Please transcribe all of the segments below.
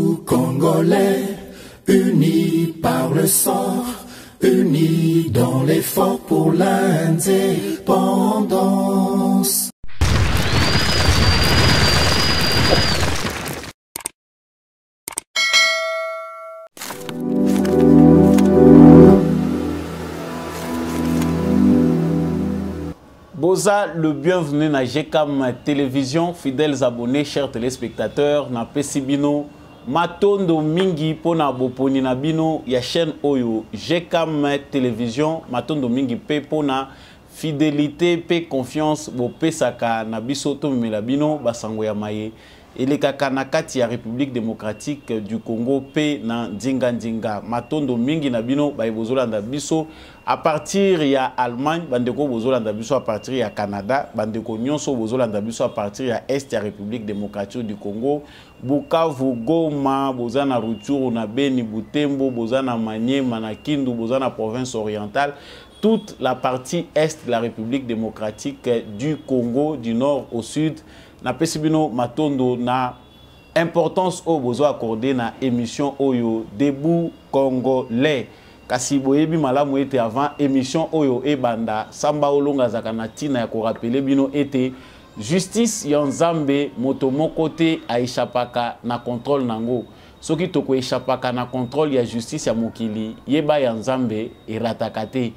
Debout Congolais, unis par le sang, unis dans l'effort pour l'indépendance. Boza, le bienvenu na GCAM Télévision, fidèles abonnés, chers téléspectateurs, na Pesibino, Matondo Mingi pona boponi na bino ya chaîne Oyo, GCAM Télévision, Matondo Mingi pe pona fidélité pe confiance bo pesaka na biso to mimela bino basango ya maye. Elekaka na kati ya République démocratique du Congo pe na ndinga matondo mingi na bino ba bozolanda biso à partir ya Allemagne, bandeko bozolanda biso à partir ya Canada, bandeko nyonso bozolanda biso à partir ya Est ya République démocratique du Congo, Bukavu, Goma, bozana Rutshuru na Beni, Butembo, bozana Maniema na Kindu, bozana province orientale, toute la partie Est de la République démocratique du Congo, du nord au sud. Na pesibino matondo na importance au besoin accordé na émission Oyo Debout Congolais. Kasi boyebi malamu ete avant émission Oyo ebanda samba olonga zakana tina ya ko rappeler bino ete justice ya Nzambe moto moko te aishapaka na contrôle nango. Soki toko eshapaka na contrôle ya justice ya mokili yeba ya Nzambe erataka te.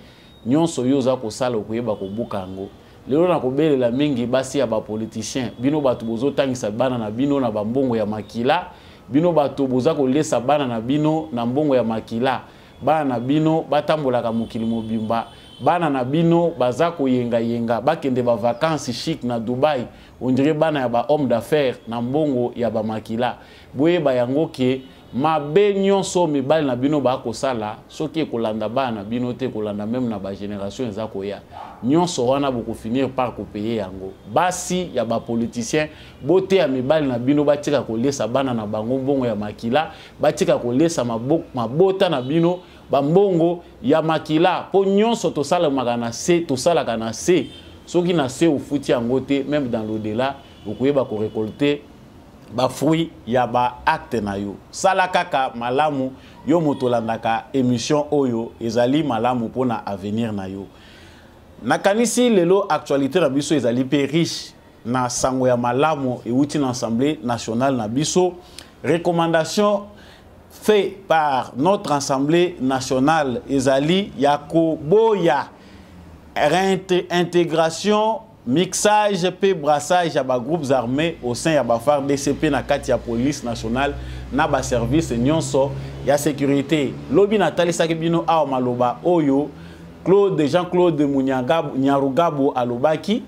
Nyonso yo za ko sala koyeba ko bukango. Lelo na kobelela mingi basi ya ba politicien bino bato bozo tangisa bana na bino na bambongo ya makila, bino bato boza ko lesa bana na bino na mbongo ya makila, bana na bino batambolaka mokili mobimba, bana na bino baza ko yenga bakende ba vacances chic na Dubai, on dirait bana ya ba homme d'affaires na mbongo ya ba makila. Boye ba yango ke mabe nyonso mibali na bino ba ko sala soki ekolanda bana bino te kolanda même na ba génération ezako ya nyonso wana boko finir par ko payer yango basi ya ba politicien bote ya mibali na bino batika ko lesa bana na bango mbongo ya makila, batika ko lesa mabota na bino bambongo ya makila po nyonso to sala magana se to sala kana se soki na se ofuti yango te même dans l'au-delà okoyeba ko récolter ba fruit ya ba acte na yo sala kaka malamu yo motolandaka émission Oyo ezali malamu pona avenir na yo nakanisi lelo actualité na biso ezali pe riche na sango ya malamu euti na Assemblée nationale na biso recommandation fait par notre Assemblée nationale ezali ya koboya réintégration mixage pe brassage à ba groupes armés au sein ya ba FARDC na kati ya police nationale na ba service nyonso ya sécurité lobi natali sakibino awa maloba oyo Jean-Claude Nyarugabo alobaki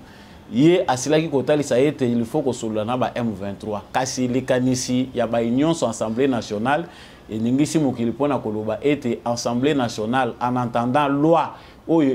ye asilaki kotali sa ete il faut ko solola na ba M23 kasi lekanisi ya ba nyonso Assemblée nationale et ningisi mokili pona koloba ete Assemblée nationale en entendant loi oyo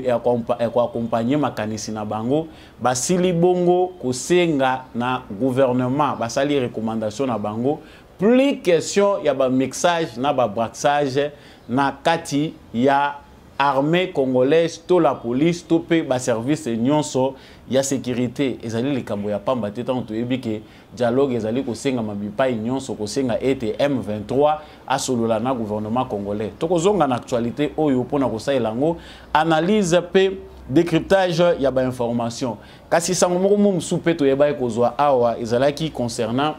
accompagner makanisi na bango basili bongo kosenga na gouvernement basali recommandation na bango plus question ya ba mixage na ba brassage na kati ya armée congolaise to la police to pe ba service nyonso ya sécurité ezali likambo ya pamba te tant toyebi ke dialogue ezali kosenga mabipai nyonso kosenga ete M23 asolola na gouvernement congolais tokozonga na actualité oyo pona kosalela ngo analyse pe décryptage ya ba information kasi sango moko musu pe toyeba ekozwa awa ezalaki concernant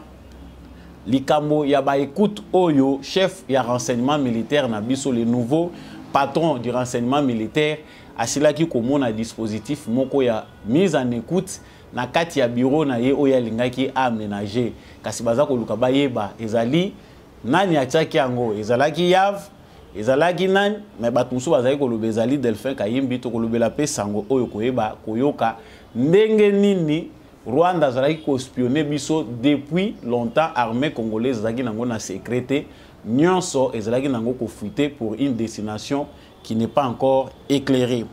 likambo ya ba écoute oyo chef ya renseignement militaire na biso le nouveau patron du renseignement militaire asilaki komona dispositif moko ya mise en écoute na kati ya bureau na ye oya lingaki aménager kasi baza koluka bayeba ezali nani atiaki yango ezalaki yav ezalaki nani mais batusu bazali koloba ezali Delphin Kayimbi to kolobela pe sango oyo koyeba koyoka ndenge nini Rwanda azalaki ko espionner biso depuis longtemps armée congolaise ezalaki nango na secrété nyonso ezalaki nango ko fuiter pour une destination qui n'est pas encore éclairée.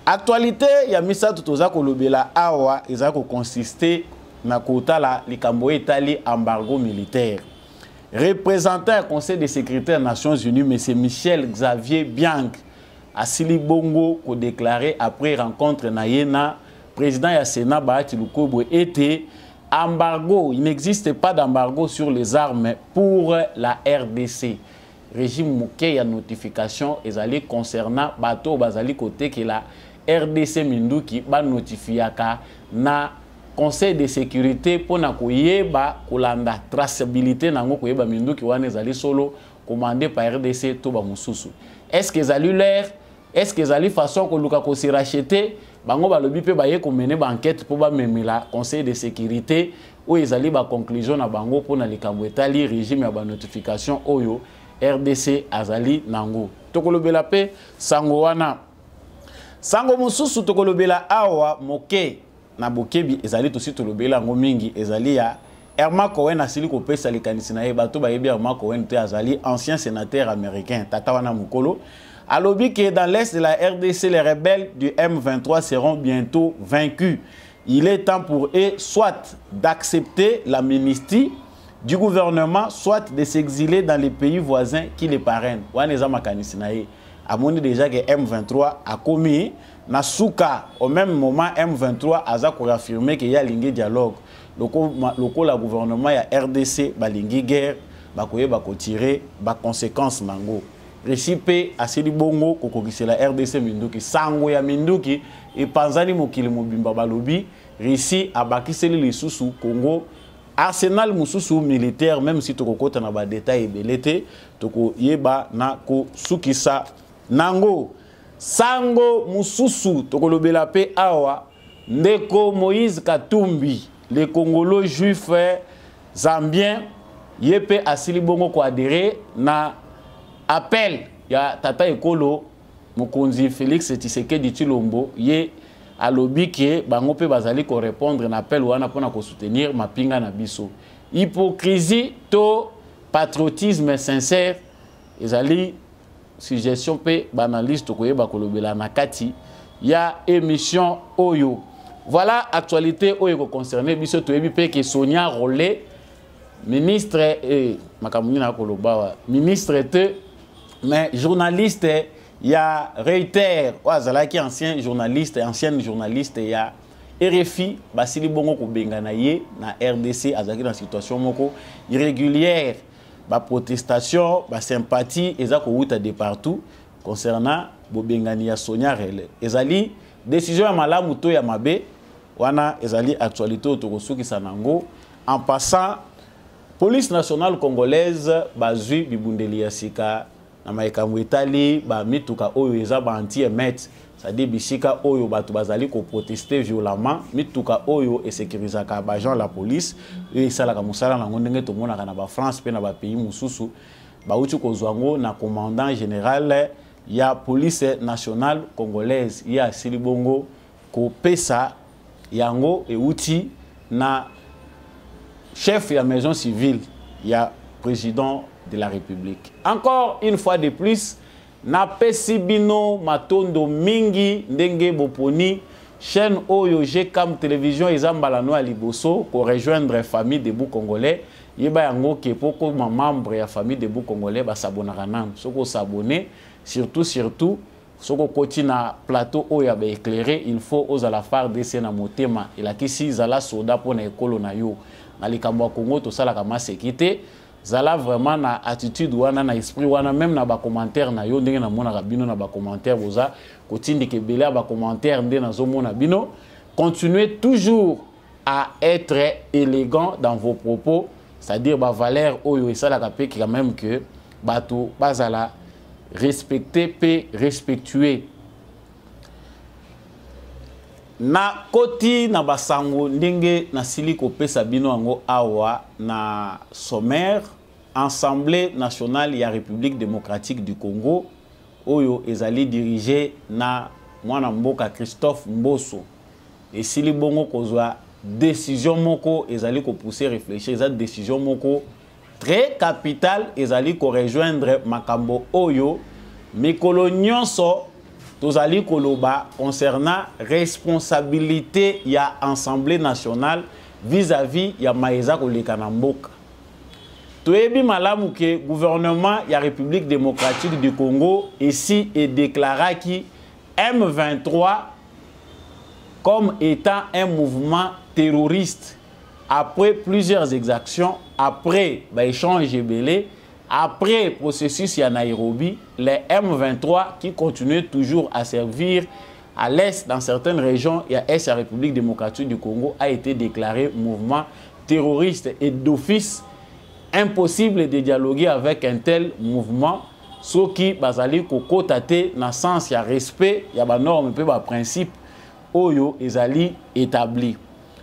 Actualité ya misatu toza kolobela awa ezako consister na kotala likambo etali embargo militaire. Représentant au Conseil de sécurité des Nations Unies M. Michel Xavier Biang asili bongo ko déclaré après rencontre na yena président ya Sénat Bahati Lukobo était embargo, il n'existe pas d'embargo sur les armes pour la RDC. Régime Mouké, il y a notification, et allez concernant bateau, bazali côté que la RDC Minduki ba notifiaka na Conseil de sécurité pour na koyeba kolanda traçabilité nango koyeba Minduki wane zali solo commandé par RDC to ba mususu. Est-ce que zali l'air? Est-ce que zali façon ko luka ko se racheter? Bango ba lobi pe ba ye ko mener ba enquête pour ba memela Conseil de sécurité ou ezali ba conclusion na bango pour na likambo etali régime ya ba notification oyo RDC azali nango. Tokolobela pe sango wana. Sango mususu tokolobela awa moke na bokebi ezali tosi tolobela ngo mingi ezali ya Herman Cohen asili ko pesa likanisi na ye bato ba yebi Herman Cohen te azali ancien sénateur américain tata wana mukolo alobi que dans l'est de la RDC les rebelles du M23 seront bientôt vaincus. Il est temps pour eux soit d'accepter l'amnistie du gouvernement, soit de s'exiler dans les pays voisins qui les parrainent. Waneza makanisi na ye amoni déjà que M23 a commis na souka au même moment M23 a réaffirmé qu'il y a lingi dialogue. Le gouvernement ya RDC balingi guerre bakoye bako tirer ba conséquences nango. Recipe asili bongo kokokisi la RDC Minduki sango ya Minduki et panzani mokili mobimba balobi Russie abakiseli lisusu Congo arsenal mususu militaire même si tokokota na ba détail ebelete toko yeba na ko sukisa nango sango mususu tokolobela pe awa ndeko Moïse Katumbi le Congolo juif zambien yepe asili bongo ko adhérer na appel ya tata ekolo mokonzi Félix Tshisekedi Tshilombo ye alobi ke bango pe bazali ko répondre na appel wana pona ko soutenir mapinga na biso hypocrisie to patriotisme sincère ezali suggestion pe banaliste koyeba kolobela na kati ya émission oyo. Voilà actualité oyo ko concerner biso toyebi pe ke Sonia Rolé ministre et makamuni na koloba ministre te mais journaliste ya réitère wazalaki ancien journaliste ancienne journaliste ya RFI basili bongo ko bengana ye na RDC azaki dans situation moko irrégulière ba protestation ba sympathie eza ko wuta de partout concernant bobengani ya Sonia Rolé ezali décision ya malamu to ya mabe wana ezali actualité otokosuki sanango en passant police nationale congolaise bazui bibundeli ya sika na makambo etali ba mituka oyo eza ba anti-émeute c'est-à-dire bisika oyo batu bazali ko protester violemment mituka oyo et sécurisaka ba agent la police et salaka musala nango ndenge to mona kana ba France pe na ba pays mususu ba uti ko zwango na commandant général ya police nationale congolaise ya Silibongo ko pesa yango et uti na chef ya maison civile ya président de la République. Encore une fois de plus, na pesibino matondo mingi ndenge boponi chaîne oyo GCAM télévision ezambalano à liboso ko rejoindre famille de Debout Congolais yeba yango ke poko membre ya famille de Debout Congolais ba s'abonnera nan soko s'abonner surtout soko koti na plateau oyo ba éclairé il faut aux la phare de na motema et la kisi zala soda pona ekolo na yo na likambo Congo to sala kama sécurité zala vraiment na attitude wana na esprit wana même na ba commentaire na yo ndenge na mona rabino na ba commentaire boza kotindi ke belé ba commentaire ndenge na zo mona bino continuez toujours à être élégant dans vos propos c'est-à-dire ba valeur oyo esala ka pe quand même que bato bazala respecter pe respectuer na koti na basango ndenge na siliko pesa bino ango awa na sommaire Assemblée nationale ya République démocratique du Congo oyo ezali dirigé na mwana mboka Christophe Mboso et sili bongo kozwa décision moko ezali ko pousser réfléchir eza décision moko très capitale ezali ko rejoindre makambo oyo mikolo nyonso tozali koloba concernant responsabilité ya Assemblée nationale vis-à-vis ya maeza koleka na mboka. Toyebi malamu ke gouvernement ya République démocratique du Congo ici est déclaré qui M23 comme étant un mouvement terroriste après plusieurs exactions, après échange belé, après processus à Nairobi, les M23 qui continuent toujours à servir à l'est dans certaines régions et à l'est de la République démocratique du Congo a été déclaré mouvement terroriste et d'office impossible de dialoguer avec un tel mouvement. Ce qui bazali kokotate na sens ya respect ya ba norme pe ba principe oyo ezali établi.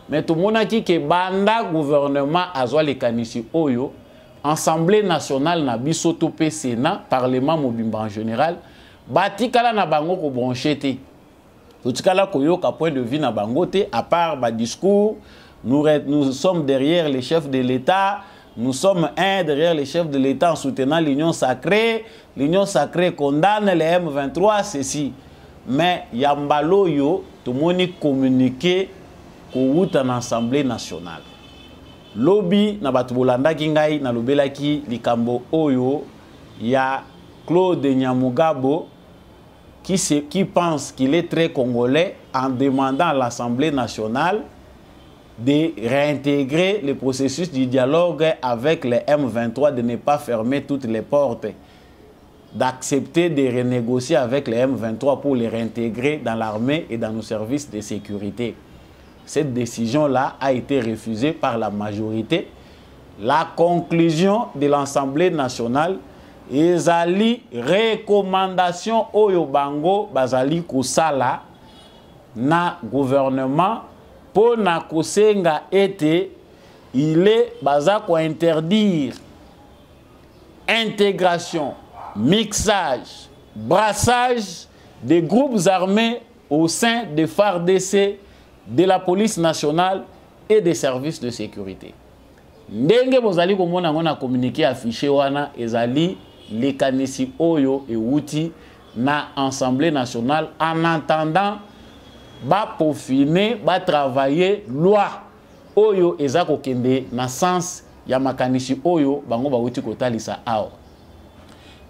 Mais tout le monde a dit que banda gouvernement azwa le kanisi oyo Assemblée nationale na biso to pe Sénat Parlement mobimba en général batikala na bango ko branchete. Totikala koyoka point de vue na bango te à part ba discours nous sommes derrière les chefs de l'État. Nous sommes derrière les chefs de l'État en soutenant l'Union sacrée. L'Union sacrée condamne les M23, ceci. Mais Yambalo yo, tout le monde communiqué qu'au en Assemblée nationale. Lobby na batubolanda kingai na lobelaki likambo oyo ya Claude Nyamugabo qui pense qu'il est très congolais en demandant à l'Assemblée nationale de réintégrer le processus du dialogue avec les M23, de ne pas fermer toutes les portes, d'accepter de renégocier avec les M23 pour les réintégrer dans l'armée et dans nos services de sécurité. Cette décision-là a été refusée par la majorité. La conclusion de l'Assemblée nationale ezali recommandation oyo bango bazali kosala na gouvernement pour na kosenga ete il est baza ko interdire intégration, mixage, brassage des groupes armés au sein des FARDC, de la police nationale et des services de sécurité. Ndenge bozali komona ngona communiqué affiché wana ezali les kanisi oyo et outi na Assemblée nationale en attendant ba peaufiner, ba travailler loi oyo ezako kende na sens ya makanisi oyo bango ba outi kotalisa ao.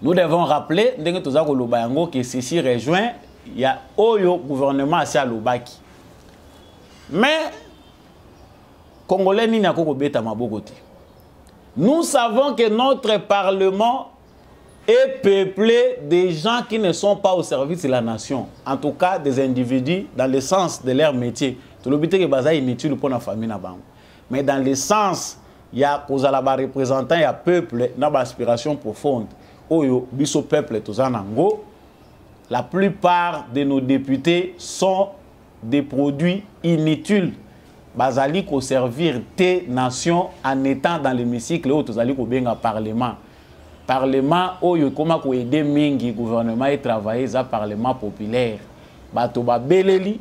Nous devons rappeler ndenge tozako loba yango que ceci rejoint ya oyo gouvernement asa lobaki. Mais Congolais ni na koko beta maboko te. Nous savons que notre parlement est peuplé de gens qui ne sont pas au service de la nation. En tout cas, des individus dans le sens de leur métier. Tout le but est que baza inutile pour la famille na bango. Mais dans le sens, il y a kozalaba représentant, il y a peuple, na ba aspiration profonde. Oyo biso peuple tozanango. La plupart de nos députés sont des produits inutiles. Bazali ko servir tes nations en étant dans l'hémicycle où tozali ko benga parlement. Parlement oyo koma ko aider mingi gouvernement et travailler za parlement populaire. Bato ba beleli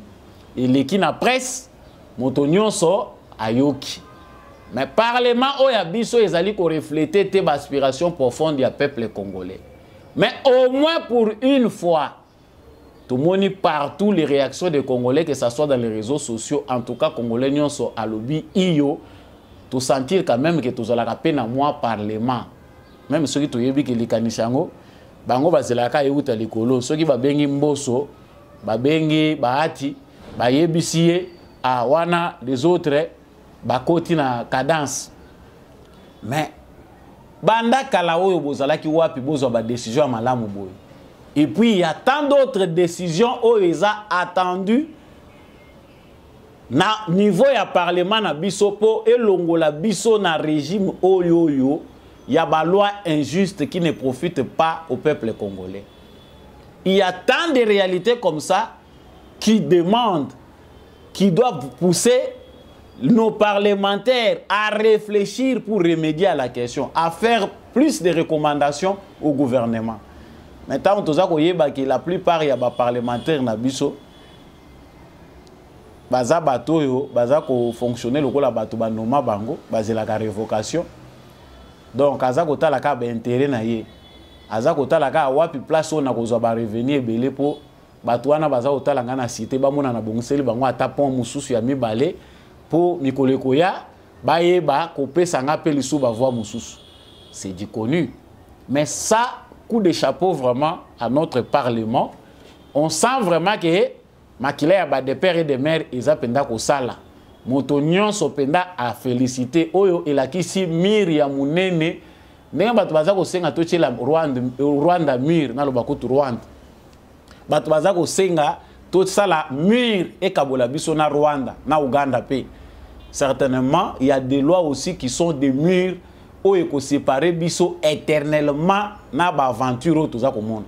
eleki na presse moto nyonso ayoki. Mais parlement oyo biso ezali ko refléter tes aspirations profondes du peuple congolais. Mais au moins pour une fois tout le monde partout les réactions des Congolais, que ce soit dans les réseaux sociaux, en tout cas Congolais nyonso à lobby iyo, tout sentir quand même que tout ça la peine à moi parlement. Même ceux qui te yebi que les kanishango, bango bazelaka euta likolo, ceux qui ba bengi mboso, ba bengi baati, ba yebisiye a wana les autres ba koti na cadence. Mais banda kala oyo bozala ki wapi bozo ba décision malamu boy. Et puis il y a tant d'autres décisions où ils ont attendu na niveau ya parlement na bisopo et longola biso na régime oyoyo. Il y a des lois injustes qui ne profitent pas au peuple congolais. Il y a tant de réalités comme ça qui demandent, qui doivent pousser nos parlementaires à réfléchir pour remédier à la question, à faire plus de recommandations au gouvernement. Maintenant, la plupart des parlementaires na biso baza bato yo baza ko fonctionner lokola bato banoma bango bazela ka révocation. Donc aza ko tala ka ba intérêt na ye. Aza ko tala ka wapi place on a kozwa ba revenir belé po bato wana baza ko tala ngana cité ba mona na bongiseli bango ata pont mususu ya mibale po mikoleko ya ba yeba ko pesa nga pe lisu ba voix mususu. C'est du connu. Mais ça coup de chapeau vraiment à notre parlement. On sent vraiment que makila ya ba de père et de mère ils appendent ko sala moto nyonso penda a félicité oyo elakisi mur ya munene ndenge bato baza kosenga totiela Rwanda mur naloba kutu Rwanda bato baza kosenga tosala mur ekabola biso na Rwanda na Uganda pe. Certainement il y a des lois aussi qui sont des murs oyo ko séparer biso éternellement na ba aventure toza komona.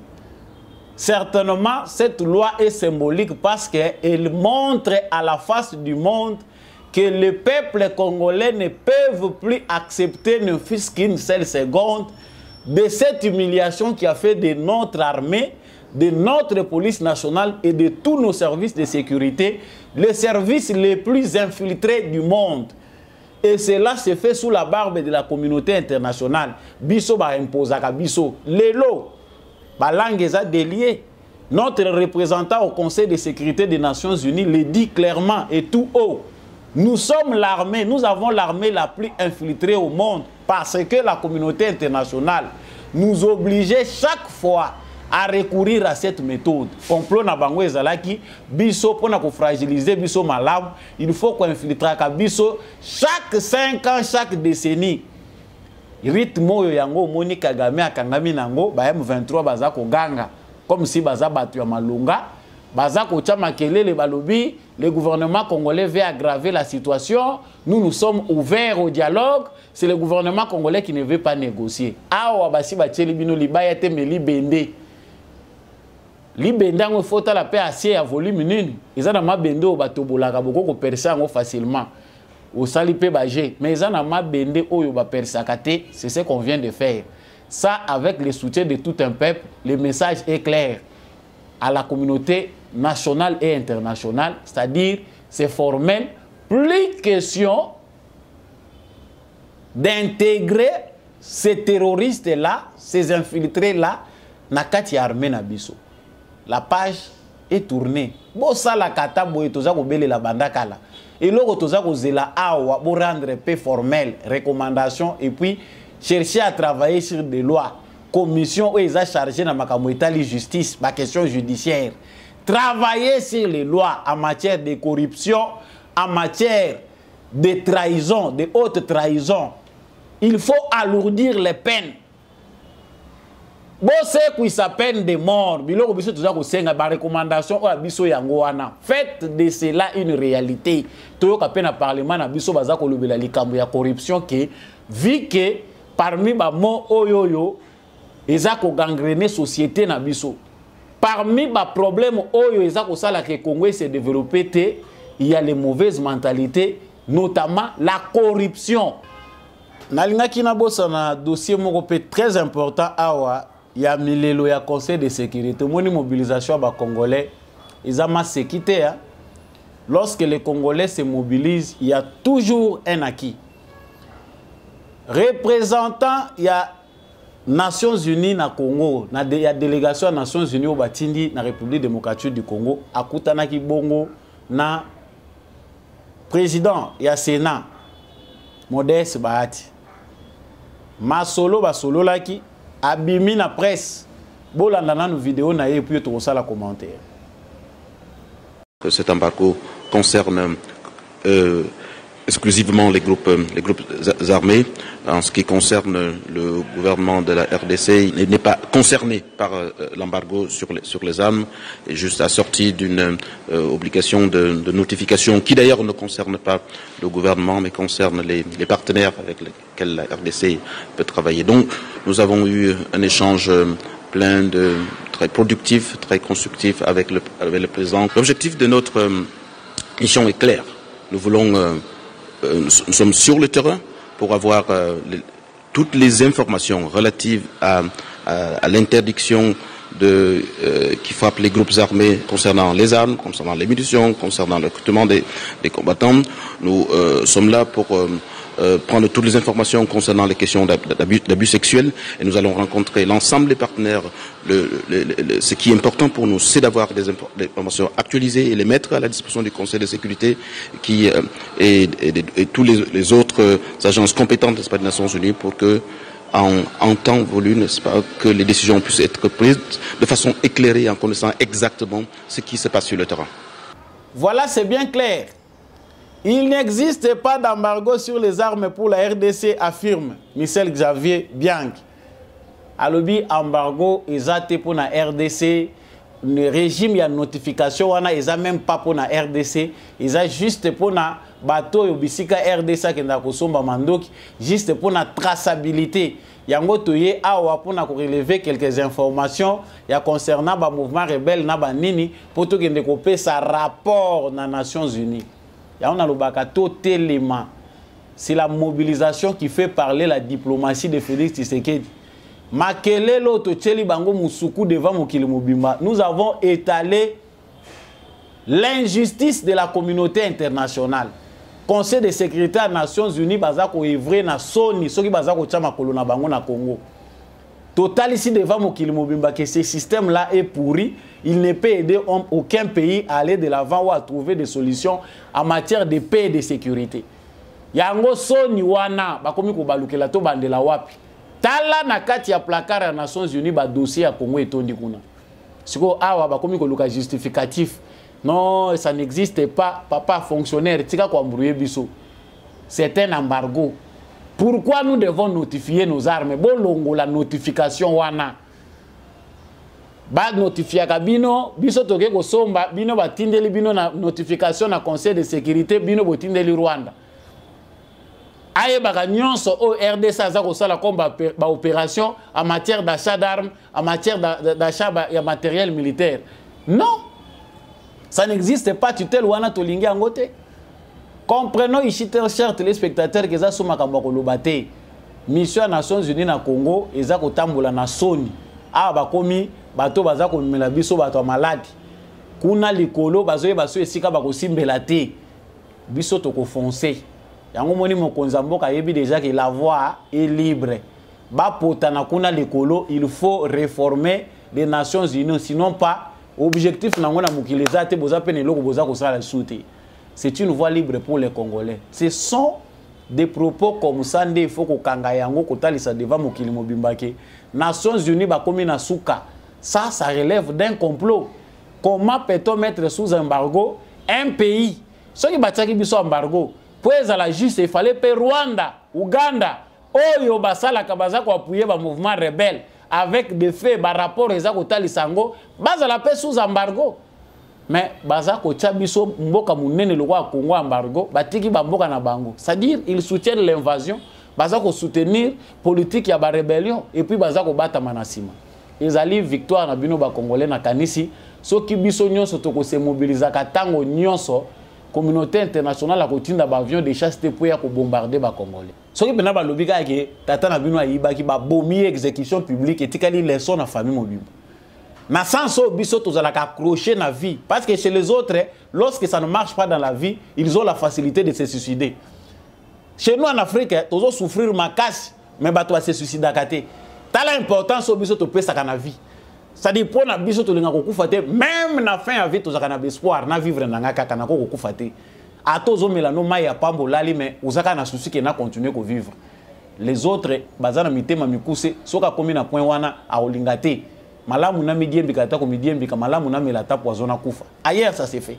Certainement cette loi est symbolique parce qu'elle montre à la face du monde que le peuple congolais ne peut plus accepter ne fût-ce qu'une seule seconde de cette humiliation qui a fait de notre armée, de notre police nationale et de tous nos services de sécurité, les services les plus infiltrés du monde. Et cela se fait sous la barbe de la communauté internationale. Biso ba imposaka biso. Lelo, ba langue eza délié. Notre représentant au Conseil de sécurité des Nations Unies le dit clairement et tout haut. Nous sommes l'armée, nous avons l'armée la plus infiltrée au monde parce que la communauté internationale nous obligeait chaque fois à recourir à cette méthode. Complot na bango ezalaki biso pona ko fragiliser biso malamu, il faut qu'on infiltre ka biso chaque 5 ans, chaque décennie. Rythme oyo yango moni Kagame akangami nango ba M23 baza ko ganga comme si baza batu ya malunga. Bazako Tchama Kelele Balobi, le gouvernement congolais veut aggraver la situation. Nous sommes ouverts au dialogue. C'est le gouvernement congolais qui ne veut pas négocier. Awa basi bacheli bino libayate me libende. Libende ngo fota la paix acier à volume nini. Ezana ma bende o batobolaka boko ko persa ngo facilement. Au salipe bagé. Mais ezana ma bende oyo ba persakate, c'est ce qu'on vient de faire. Ça avec le soutien de tout un peuple, le message est clair à la communauté nationale et internationale, c'est-à-dire c'est formel, plus question d'intégrer ces terroristes-là, ces infiltrés-là, na kati armée na biso. La page est tournée. Bo sala kata boye toza ko bele la bandakala. Et loko toza ko zela awa bo rendre peu formel recommandation et puis chercher à travailler sur des lois. Commission où ils ont chargé dans la justice, ma question judiciaire. Travailler sur les lois en matière de corruption, en matière de trahison, de haute trahison. Il faut alourdir les peines. Bon, c'est qui sa peine de mort. Bilo biso tuza ko senga ba recommandation o biso yango wana. Faites de cela une réalité. Toyo ka peine parlement na biso baza ko lobela likambo ya corruption que vu que parmi ba mo oyoyo eza ko gangrener société na biso. Parmi les problèmes oyo eza ko sala que Congo s'est développé, il y a les mauvaises mentalités, notamment la corruption. Nalinga kina bossa na dossier moko pe très important awa ya milelo ya Conseil de sécurité. Moni mobilisation ba Congolais, eza ma sécurité. Lorsque les Congolais se mobilisent, il y a toujours un acquis. Représentant, il y a Nations Unies na Congo, il y a délégation des Nations Unies au Batindi na République démocratique du Congo, akutana ki bongo na président ya Sénat Modeste Bahati. Masolo basolo laki abimi na presse. Bolanda na vidéo na et puis to sala commentaire. Cet embargo concerne exclusivement les groupes armés. En ce qui concerne le gouvernement de la RDC, il n'est pas concerné par l'embargo sur les armes, et juste assorti d'une obligation de notification qui d'ailleurs ne concerne pas le gouvernement mais concerne les partenaires avec lesquels la RDC peut travailler. Donc nous avons eu un échange plein de très productif, très constructif avec le président. L'objectif de notre mission est clair. Nous voulons nous sommes sur le terrain pour avoir toutes les informations relatives à l'interdiction qui frappe les groupes armés concernant les armes, concernant les munitions, concernant le recrutement des combattants. Nous sommes là pour prendre toutes les informations concernant les questions d'abus sexuels et nous allons rencontrer l'ensemble des partenaires. Ce qui est important pour nous, c'est d'avoir des informations actualisées et les mettre à la disposition du Conseil de sécurité et tous les autres agences compétentes des Nations Unies pour que en temps voulu, n'est-ce pas, que les décisions puissent être prises de façon éclairée en connaissant exactement ce qui se passe sur le terrain. Voilà, c'est bien clair. Il n'existe pas d'embargo sur les armes pour la RDC, affirme Michel Xavier Bianchi. Alobi embargo ezate pour la RDC, le régime ya notification wana eza même pas pour la RDC, eza juste pour la bateau yobisika RDC kenda kosomba mandoki, juste pour la traçabilité. Yango toye awa pour na relever quelques informations ya concernant ba mouvement rebelle na ba nini pour to kende kopé sa rapport na Nations Unies. Ya on a le bakato télément. C'est la mobilisation qui fait parler la diplomatie de Félix Tshisekedi. Makelelo to tcheli bango musuku devant mokili mobimba. Nous avons étalé l'injustice de la communauté internationale. Conseil de sécurité des Nations Unies bazako ivrer na soni soki bazako tcha makolo na bango na Congo. Total ici devant mokili mobimba que ce système là est pourri, il ne peut aider aucun pays à aller de l'avant ou à trouver des solutions en matière de paix et de sécurité. Yango soni wana bakomi ko balukela to bandela wapi. Tala na kati ya placard ya Nations Unies ba dossier ya Congo etondi kuna. Siko awa bakomi ko luka justificatif. Non, ça n'existe pas, papa fonctionnaire, tika kwa mbrouye biso. C'est un embargo. Pourquoi nous devons notifier nos armes? Bon longo la notification wana. Ba notifier ka bino, biso toke ko somba, bino ba tindeli bino na notification na Conseil de sécurité, bino bo tindeli Rwanda. Aye baka nyonso au RDC aza ko sala comme ba opération en matière d'achat d'armes, en matière d'achat de matériel militaire. Non. Ça n'existe pas, tutelle wana tolingi angote. Comprenons ici, chers téléspectateurs, que ça sous makambo lobate. Mission des Nations Unies na Congo, eza ko tambola na soni. Ah bakomi bato baza ko mela biso bato malade. Kuna likolo bazo baso esika bako simbela te. Biso to ko foncer. Yango moni mokonza mboka yebi déjà que la voie est libre. Ba potana kuna likolo, il faut réformer les Nations Unies, sinon pas objectif nangona mukileza te boza pene loko boza ko sala souté. C'est une voie libre pour les Congolais. Ce sont des propos comme ça, il faut que Kangayango kotalisa devant mukili mobimbake. Nations Unies bakomi na suka. Ça relève d'un complot. Comment peut-on mettre sous embargo un pays? Ceux qui bataki biso embargo, pour la juste il fallait payer Rwanda, Ouganda, Oyo basala kabaza ko appuyer ba mouvement rebelle. Avec des faits par rapport aux Akotali Sango, baza la paix sous embargo. Mais baza ko biso mboka munene le roi Congo embargo, batiki bamboka na bango. C'est-à-dire ils soutiennent l'invasion, baza ko soutenir politique ya ba rébellion et puis baza ko bata manasima. Ils allaient victoire na bino ba congolais na kanisi, soki biso nyonso to ko se mobiliser ka tango nyonso. Communauté internationale a kotinda ba avion de chasse te pour ya ko bombarder ba congolais. Soki pena ba lobika ke tata na bino ayiba ki ba bomi exécution publique et tikali leçon na famille mobile. Na sanso biso tozala ka accrocher na vie parce que chez les autres lorsque ça ne marche pas dans la vie, ils ont la facilité de se suicider. Chez nous en Afrique, tozo souffrir makasi mais ba to se suicider katé. Tala importance biso to pesa kana vie. C'est-à-dire pour na biso to linga ko kufate même na fin ya vie tozaka na espoir na vivre na ngaka kana ko kufate. Atozo melano maya pambo lali mais uzaka na souci que na continuer ko vivre. Les autres bazana mitema mikuse soka komi na point wana a olingate. Malamu na midiembi kata ko midiembi ka malamu na melata poison na kufa. Ailleurs ça s'est fait.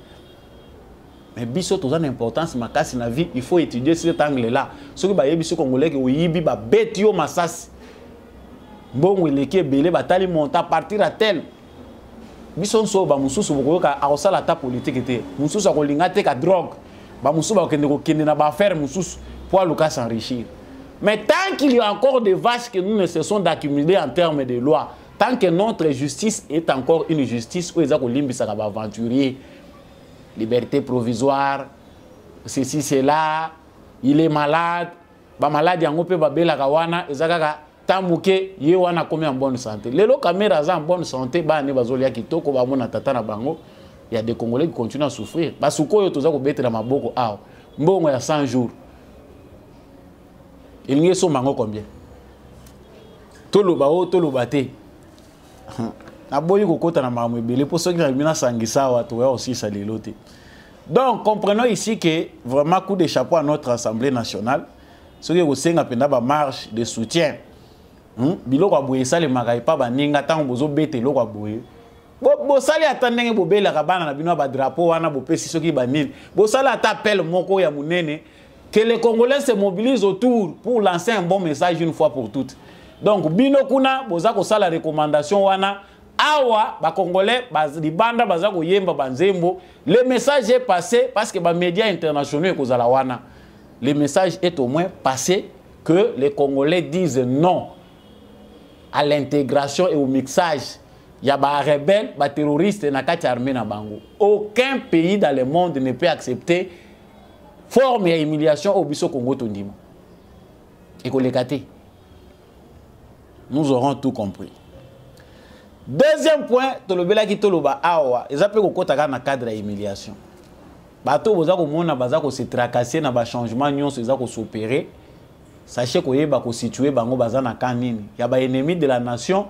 Mais biso toza na importance makasi na vie, il faut étudier cet angle là. Soki ba yebi so congolais ke oyibi ba betio masasi. Bon il est belé batali monta partir à tel. Bison so ba mususu boko ka aosala ta politique te. Mususu ko lingate ka drogue. Ba mususu ba kende na ba faire mususu pour Lucas s'enrichir. Mais tant qu'il y a encore des vaches que nous ne cessons d'accumuler en termes de loi, tant que notre justice est encore une justice où ils ont limbisa ba aventurier, liberté provisoire, ceci cela, il est malade, ba malade yango pe ba bela kawana ezaka tamuke ye wana komi en bonne santé. Les caméras en bonne santé, ba ne bazolia kitoko ba mona tata na bango. Il y a des Congolais qui continuent à souffrir. Parce que koyo toza ko betre na maboko aw. Mbongo ya 100 jours. Il n'y a son mango combien? Toloba o toloba te. Na boyi ko kota na mamu ebele pour ceux qui na sangisa wa to ya aussi salilote. Donc comprenons ici que vraiment coup de chapeau à notre Assemblée nationale. Ceux qui osenga penda ba marche de soutien. Biloko aboye ça le magai pa baninga tango bozo bete loko aboye Bo sali atandenge bo bela kabana na bino ba drapeau wana bo pesi soki banini. Bo sali atapel moko ya munene que les Congolais se mobilisent autour pour lancer un bon message une fois pour toutes. Donc bino kuna boza ko sala recommandation wana awa ba Congolais bazibanda baza ko yemba banzembo. Le message est passé parce que ba médias internationaux ko zala wana. Le message est au moins passé que les Congolais disent non à l'intégration et au mixage. Il y a des rebelles, des terroristes et des armées na bango. Aucun pays dans le monde ne peut accepter forme et humiliation au biso Congo tondimo. Et qu'on les gâte. Nous aurons tout compris. Deuxième point, tolobela ki toloba awa, ils appellent ko taka na cadre d'humiliation. Bato boza ko mona baza ko se tracasser na ba changement nyonso ils ko s'opérer. Sachez ko yeba ko situer bango baza na kanini. Ya ba ennemi de la nation.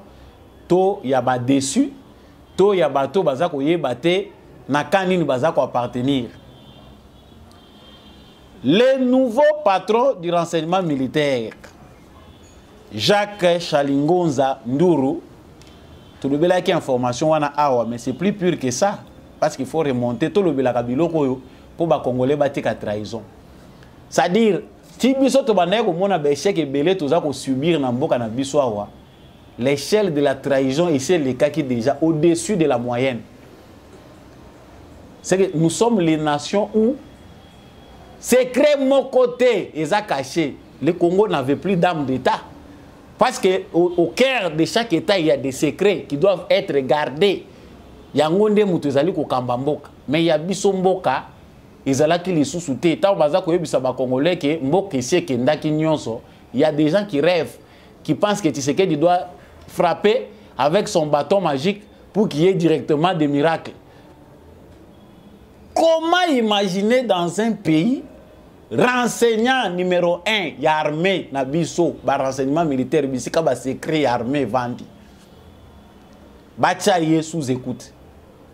To ya ba déçu, to ya bato baza ko yeba te na kanini baza ko appartenir. Le nouveau patron du renseignement militaire, Jacques Chalingonza Nduru, tout le bela qui information wana awa, mais c'est plus pur que ça parce qu'il faut remonter tout le bela kabilo koyo pour ba Congolais batika trahison. C'est-à-dire si biso to banaye ko mona ba échec ebele toza ko subir na mboka na biso awa. L'échelle de la trahison ici, le cas qui est déjà au-dessus de la moyenne. C'est que nous sommes les nations où, secret mon côté, ils ont caché. Le Congo n'avait plus d'âme d'État. Parce qu'au cœur de chaque État, il y a des secrets qui doivent être gardés. Il y a un monde qui est au Kambamboka. Mais il y a Bissomboka, ils ont qui les sous-soutés. Il y a des gens qui rêvent, qui pensent que Tshisekedi doit frapper avec son bâton magique pour qu'il y ait directement des miracles. Comment imaginer dans un pays renseignant numéro 1, il y a armée, nabiso, ba renseignement militaire, bisika ba secret armée vandi. Bacha yé sous écoute.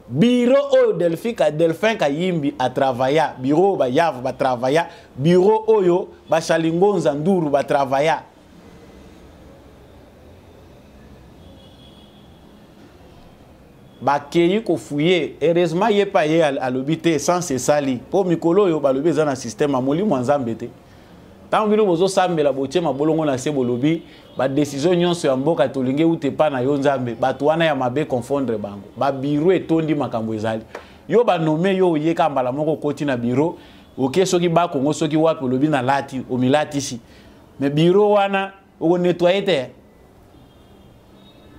Bureau oyo Delphin Kayimbi a travaillé, bureau ba Yav ba travaillé, bureau oyo ba Chalingonza Nduru ba travaillé. Bakeyi ko fouiller heureusement yé pas yé à l'obité sans se sali pour mikolo yo ba lobi za na système amoli mwanzambe te tant bino bozo sambela botie mabolongo na se bolobi ba décision nyonso ya mboka tolinge ute pa na yo nzambe bato wana ya mabe confondre bango ba bureau etondi makambo ezali yo ba nommé yo yé kambala moko koti na bureau oké soki ba kongo soki wapi lobi na lati o milati si mais bureau wana o nettoyer te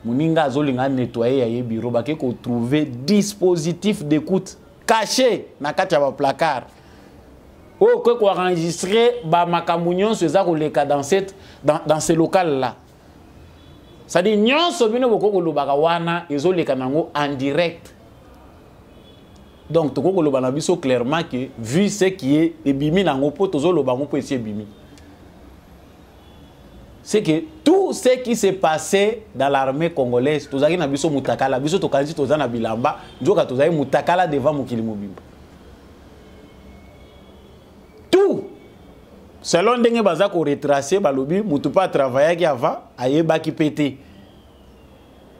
Mouninga zolinga nettoyer ya ye bureau bake ko trouver dispositif d'écoute caché na kati ya placard. O ko enregistrer ba makamunyon so za ko leka dans ce local là. Ça dit nyonso bino boko ko lobaka wana ezoleka nango en direct. Donc to ko lobana biso clairement que vu ce qui est ebimi nango po tozo lobango po esi ebimi. C'est que tout ce qui s'est passé dans l'armée congolaise, tous les gens mutakala, biso to kanzi to zana bilamba, njoka to zai mutakala devant mukili mobimba. Tout selon ndenge baza ko retracer balobi mutu pas travailler qui avant, ayeba ki pété.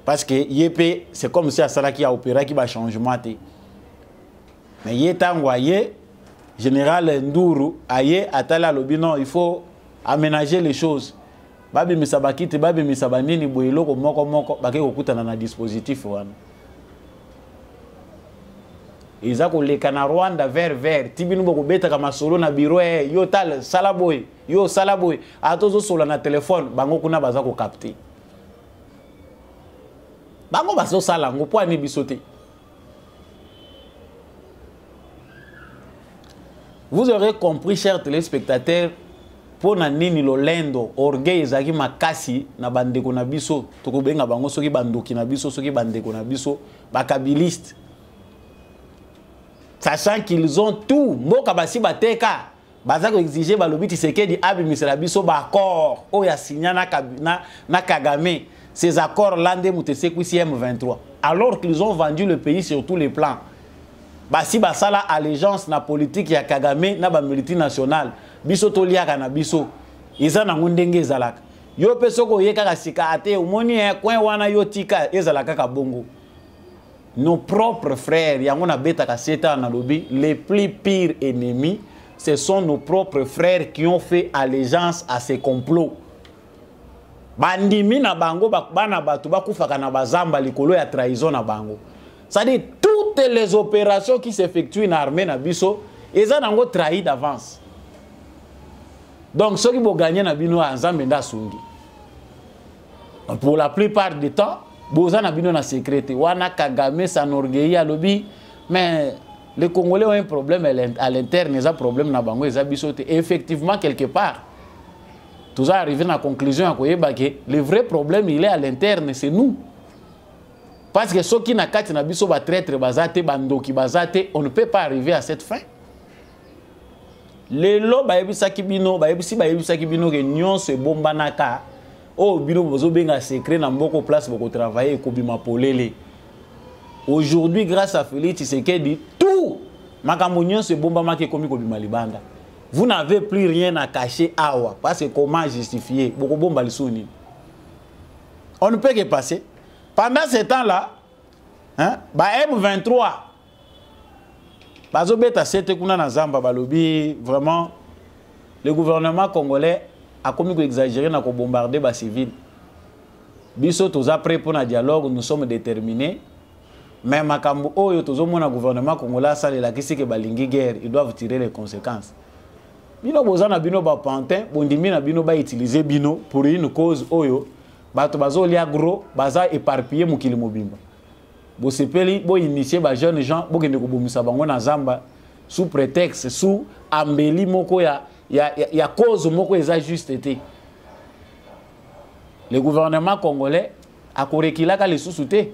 Parce que yépé c'est comme si asala qui a opéré qui ba changement té. Mais yetangwa yé général Nduru ayé atala lobi non, il faut aménager les choses. Babi misabakite babi misabanini boyeloko moko bake kokutana na dispositif wana. Iza ko leka na Rwanda vers tibinu boko beta kama solo na bureau yo tal salaboy yo salaboy atozo solo na téléphone bango kuna baza ko capter. Bango baso sala ngo po ani bisote. Vous aurez compris chers téléspectateurs pour na nini lolendo orgueil ezaki makasi na bandeko na biso tokobenga bango soki bandoki na biso soki bandeko na biso bakabiliste sachant qu'ils ont tout mboka basi bateka baza ko exiger balobi Tshisekedi abimisela biso ba accord oya signa na Kagame ces accords là nde mutesekwisi M23 alors qu'ils ont vendu le pays sur tous les plans basi basala allégeance na politique ya Kagame na ba multinationale biso toliaka na biso eza na ndenge ezalaka yo pe soko yeka ka sika ate omoni coin wana yo tika ezalaka ka bongo nos propres frères, les plus pires ennemis, ce sont nos propres frères qui ont fait allégeance à ces complots. Bandimi na bango bana batu bakufaka na bazamba likolo ya trahison na bango. C'est-à-dire toutes les opérations qui s'effectuent dans l'armée na biso, ils ont trahi d'avance. Donc ceux qui vont gagner na bino ensemble nda sungi. Pour la plupart du temps, boza na bino na sécurité. Wana Kagame s'enorgueillit à lobby, mais les Congolais ont un problème à l'interne, ils ont un problème na bango, ils ont bisoté. Effectivement quelque part, tout ça arrivé à la conclusion à que le vrai problème il est à l'interne, c'est nous. Parce que ceux qui n'ont pas de traître, on ne peut pas arriver à cette fin. Les lots, se bombanaka. Oh, bino bozo benga secret na mboko place pour travailler kobima polele. Aujourd'hui, grâce à Félix Tshisekedi, tout makambo se bomba make komi kobima libanda. Vous n'avez plus rien à cacher awa parce que comment justifier boko bomba lisuni. On ne peut que passer. Pendant ce temps-là, hein, M23, bazobeta sete kuna na zamba balobi vraiment le gouvernement congolais a commis exagéré na ko bombarder les civils. Biso toza prêt pour un dialogue, nous sommes déterminés. Mais makambo oyo tozo mona gouvernement congolais ça la kisi ke balingi guerre, ils doivent tirer les conséquences. Bino bozana bino ba pantin, bondimi na bino ba utiliser bino pour une cause oyo. Bato bazo lia gros, baza éparpillé mukili mobimba. Bo sepeli bo initier ba jeunes gens bo kende ko bomisa bango na zamba sous prétexte sous ambeli moko ya cause moko eza juste été. Le gouvernement congolais a korekilaka les sous-soutés.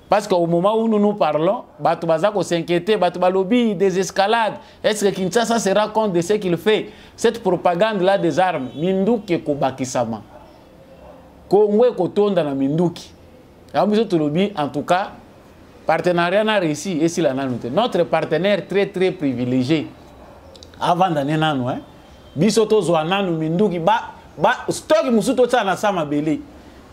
Parce qu'au moment où nous parlons, bato baza ko s'inquiéter, bato balobi des escalades. Est-ce que Kinshasa se rend compte de ce qu'il fait? Cette propagande là des armes, minduki ko bakisama. Kongwe kotonda na minduki. En tout cas, partenariat n'a réussi et si la nanoute. Notre partenaire très privilégié avant d'année nano, hein. Bisoto zwananu minduki stock musuto tsa na sama belé.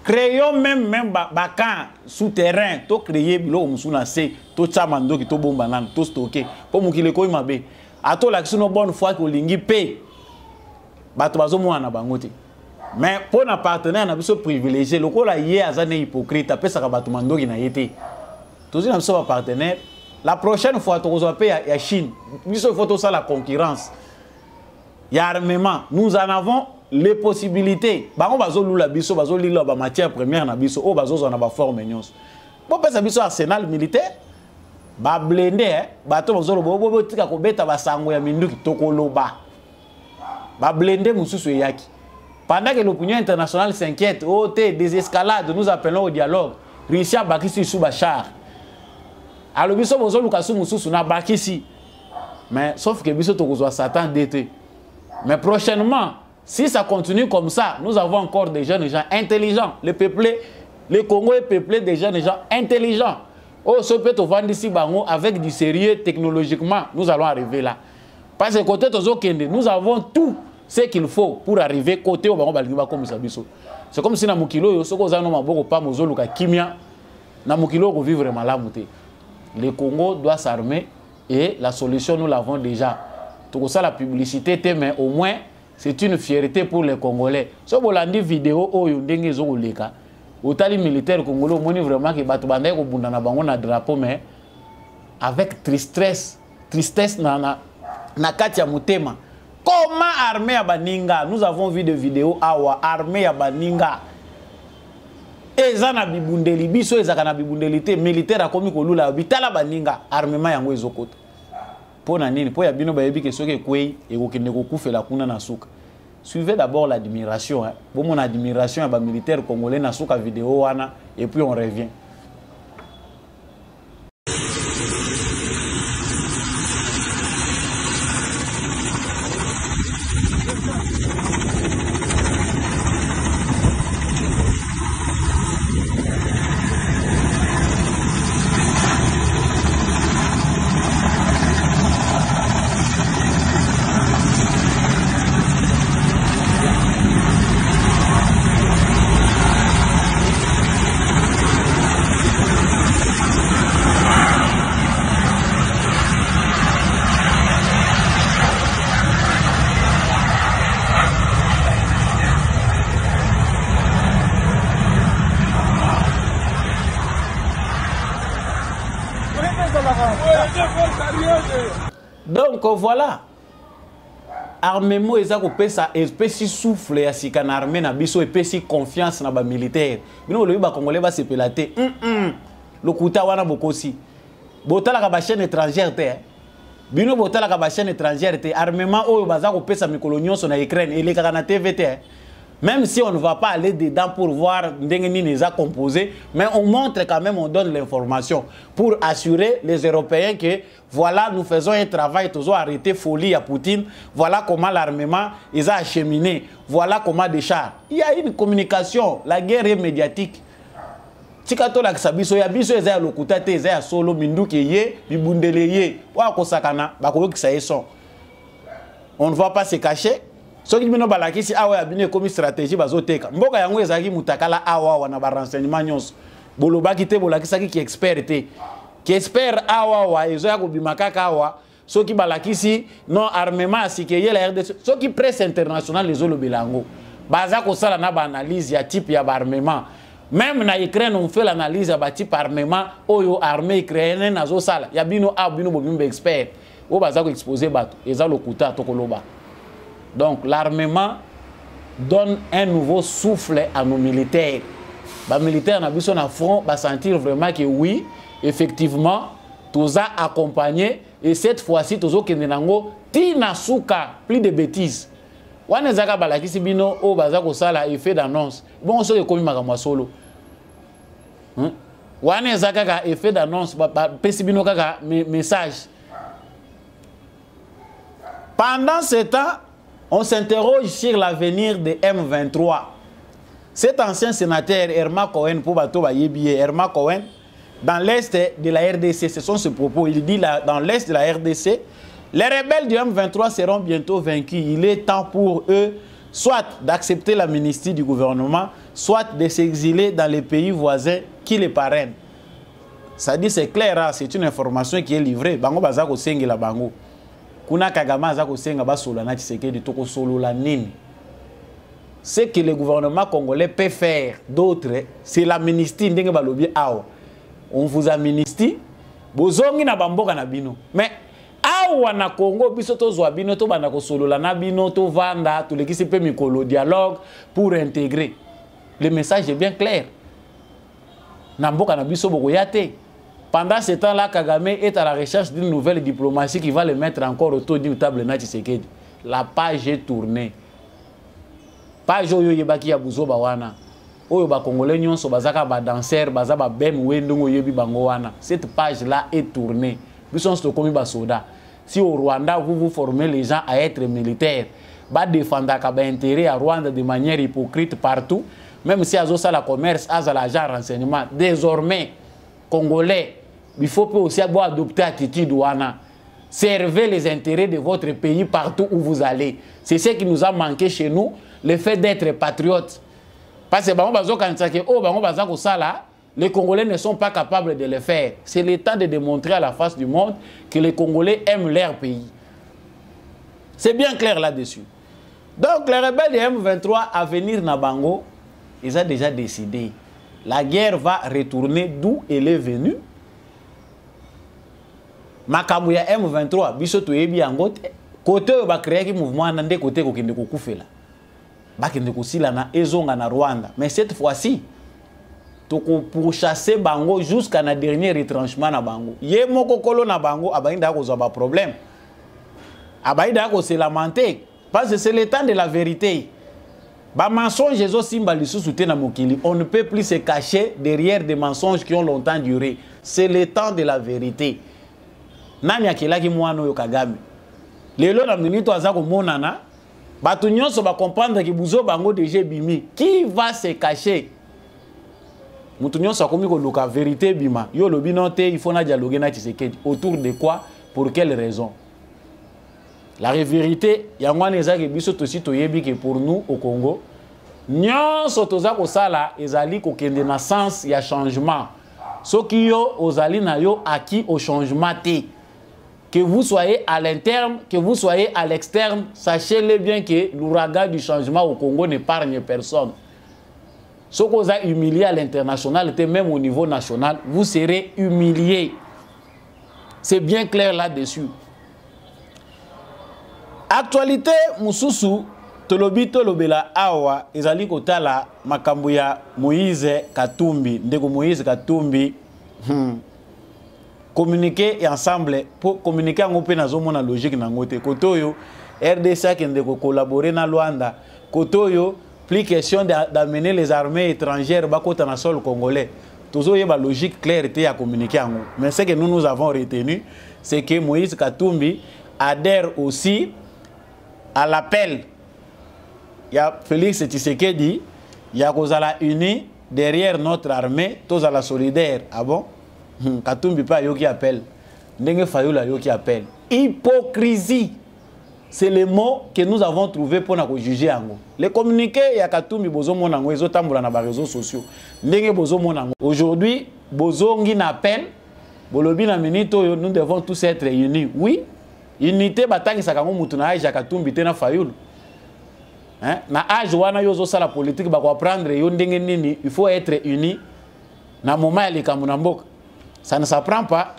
Créons même bakan souterrain to créer bilo musuna se to tsa mandoki to bomba nan to stocker po mukile ko mabe. Ato la kisuno bonne fois ko lingi pe. Bato bazo mwana bangote. Mais pour nos partenaires, nous sommes privilégiés. Le coup là, hier, ils sont hypocrites. Après, ça va tout le monde qui n'a été. Tous nous sommes partenaires. La prochaine fois, tu vas payer à Chine. Nous sommes tout ça la concurrence. Il y a armement. Nous en avons les possibilités. On va jouer la biso, on va jouer la matière première na biso, on va jouer la forme mignos. Bon, parce que biso arsenal militaire, ba blindé, bateau bazolo bobo tika ko beta ba sango ya minduki tokoloba. Ba blindé mususu yaki. Pendant que l'opinion internationale s'inquiète, oh, des escalades, nous appelons au dialogue. Russie a bakisi sous Bachar. Alors, biso bozo lukasu mususu na bakisi. Mais sauf que biso tokozwa Satan d'été. Mais prochainement, si ça continue comme ça, nous avons encore des jeunes gens intelligents. Le Congo est peuplé de jeunes gens intelligents. Oh, ce peut vendre ici bango avec du sérieux technologiquement, nous allons arriver là. Parce que côté tozo kende, nous avons tout ce qu'il faut pour arriver côté au bango balingi comme ça biso. C'est comme si na mukilo yo soko za no maboko pa mozoluka kimia na mukilo ko vivre malamu te. Le Congo doit s'armer et la solution nous l'avons déjà. Tout ça la publicité mais au moins c'est une fierté pour les Congolais. So bolandi vidéo oyo ndenge zo oleka. Otali militaire congolais moni vraiment que bato bandai ko bunda na bango na drapeau mais avec tristesse na kati ya mutema. Comment armée à Baninga? Nous avons vu des vidéos awa armée à Baninga. Ezana bibundeli biso ezaka na bibundelité militaire a komi ko lula bitala Baninga armement yango ezokota. Pona nini po ya bino bayebi ke soki kwei ekokende kokufela kuna na suka. Suivez d'abord l'admiration, hein. Bon mon admiration à ba militaire congolais na suka vidéo wana et puis on revient. Donc voilà. Armement eza ko pesa espèce souffle ya sika na armée na biso espèce confiance na ba militaire. Bino le ba congolais ba sepelaté. Lokuta wana bokosi. Botala ka ba chaîne étrangère te. Bino botala ka ba chaîne étrangère te. Armement oyo baza ko pesa mikolo nyonso na Ukraine et les na TVT. Même si on ne va pas aller dedans pour voir Ndengeni les a composés, mais on montre quand même, on donne l'information pour assurer les Européens que voilà, nous faisons un travail, toujours arrêter folie à Poutine, voilà comment l'armement ils a acheminé, voilà comment des chars. Il y a une communication, la guerre est médiatique. Tikato la kisabiso ya biso eza lokuta te eza solo minduki ye bibundele ye wa kosakana bako kisaye son. On ne va pas se cacher. Ce qui bino balakisi awa ya bino comme stratégie bazoteka mboka yango ezaki mutakala awa wana ba renseignement nyonso bolobaki te bolakisaki ki expert te ki expert awa wa ezo ya kobimaka awa soki balakisi non armement asikeye la RDC soki presse internationale les olobelango baza ko sala na ba analyse ya type ya ba armement même na Ukraine on fait l'analyse ya ba type armement oyo armée ukrainienne nazo sala ya bino a bino bobimbe expert o baza ko exposer bato eza lokuta to koloba. Donc l'armement donne un nouveau souffle à nos militaires. Les militaires na biso na front va sentir vraiment que oui, effectivement, tous a accompagné et cette fois-ci tous au kenenango tina suka plus de bêtises. Wana zaka balakisi bino o baza ko sala effet d'annonce. Bon so ekomi makamwa solo. Wana zaka ka effet d'annonce ba pesi bino kaka message. Pendant ce temps, on s'interroge sur l'avenir de M23. Cet ancien sénateur, Herma Cohen, Herma Cohen, dans l'est de la RDC, ce sont ses propos. Il dit là, dans l'est de la RDC, les rebelles du M23 seront bientôt vaincus. Il est temps pour eux soit d'accepter l'amnistie du gouvernement, soit de s'exiler dans les pays voisins qui les parrainent. Ça dit, c'est clair, c'est une information qui est livrée. Bango bazako sengi la bango. Kuna Kagama zako senga ba solo na Tshisekedi toko solo la nini. Ce que le gouvernement congolais peut faire d'autres, c'est l'amnistie ndenge balobi awa. On vous amnistie, bozongi na bamboka na bino. Mais awa na Congo biso to zwa bino to bana ko solo la na bino to vanda to lekisi pe mikolo dialogue pour intégrer. Le message est bien clair. Na mboka na biso boko yate. Pendant ce temps-là, Kagame est à la recherche d'une nouvelle diplomatie qui va le mettre encore autour d'une table na Tshisekedi. La page est tournée. Page oyo yebaki ya buzoba wana. Oyo ba Congolais nyonso bazaka ba danseur, bazaba bem wendongo yebi bango wana. Cette page-là est tournée. Bison sto komi ba soda. Si au Rwanda vous formez les gens à être militaires, ba défendre ka ba intérêt à Rwanda de manière hypocrite partout, même si azo sala commerce, aza l'agent renseignement, désormais Congolais il faut aussi adopter l'attitude ouana. Servez les intérêts de votre pays partout où vous allez. C'est ce qui nous a manqué chez nous, le fait d'être patriotes. Parce que les Congolais ne sont pas capables de le faire. C'est le temps de démontrer à la face du monde que les Congolais aiment leur pays. C'est bien clair là-dessus. Donc les rebelles de M23 à venir na Bango, ils ont déjà décidé. La guerre va retourner d'où elle est venue. Makambu ya M23 biso toyebi yango te côté ba créer ki mouvement nande côté ko kende ko kufela ba kende ko sila na ezonga na Rwanda, mais cette fois-ci toko pour chasser bango jusqu'à na dernier retranchement na bango ye moko kolo na bango abainda ko zoba problème abainda ko se lamenter parce que c'est le temps de la vérité. Ba mensonges aussi mbalisusu te na mokili, on ne peut plus se cacher derrière des mensonges qui ont longtemps duré. C'est le temps de la vérité. Nani akelaki mwana oyo Kagame lelo na minito azako monana batu nyonso ba comprendre ki buzo bango déjà bimi qui va se cacher mutu nyonso akomi ko luka vérité bima yo lobi non te il faut na dialoguer na Tshisekedi autour de quoi, pour quelle raison. La vérité yangwana ezaki biso tosi toyebi que pour nous au Congo nyonso tozako sala ezali ko kende na sens ya changement soki yo ozali na yo acquis au changement te. Que vous soyez à l'interne, que vous soyez à l'externe, sachez-le bien que l'ouragan du changement au Congo n'épargne personne. Ce que vous avez humilié à l'international, même au niveau national, vous serez humilié. C'est bien clair là-dessus. Actualité, Moussoussou, Tolobi Tolobela Awa, Ezali Kotala, Makambuya, Moïse Katumbi, Ndeko Moïse Katumbi, communiquer ensemble pour communiquer en open dans la logique nangote. Kotoyo, RDC qui ndeko collaborer na Luanda. Kotoyo, plus question d'amener les armées étrangères bakota na sol congolais. Toujours y a une logique claire à communiquer en nous. Mais ce que nous avons retenu, c'est que Moïse Katumbi adhère aussi à l'appel. Il y a Félix Tshisekedi, il y a Kozala uni derrière notre armée, tous à la solidaire. Ah bon? Katumbi pas yo qui appelle. Ndenge Fayola yo qui appelle. Hypocrisie. C'est le mot que nous avons trouvé pour nous juger ango. Les communiqués, il y a Katumbi bozo monango, ils ont tamboula na réseaux sociaux. Ndenge bozo monango. Aujourd'hui, bozo ngi n'appelle, bolobi na minito, nous devons tous être unis. Oui, unité batangi sakango mutuna aja Katumbi tena Fayola. Hein? Na âge wana yozo sala politique ba ko prendre yo ndenge nini, il faut être unis. Na moment ya likambo na mboka. Ça ne s'apprend pas.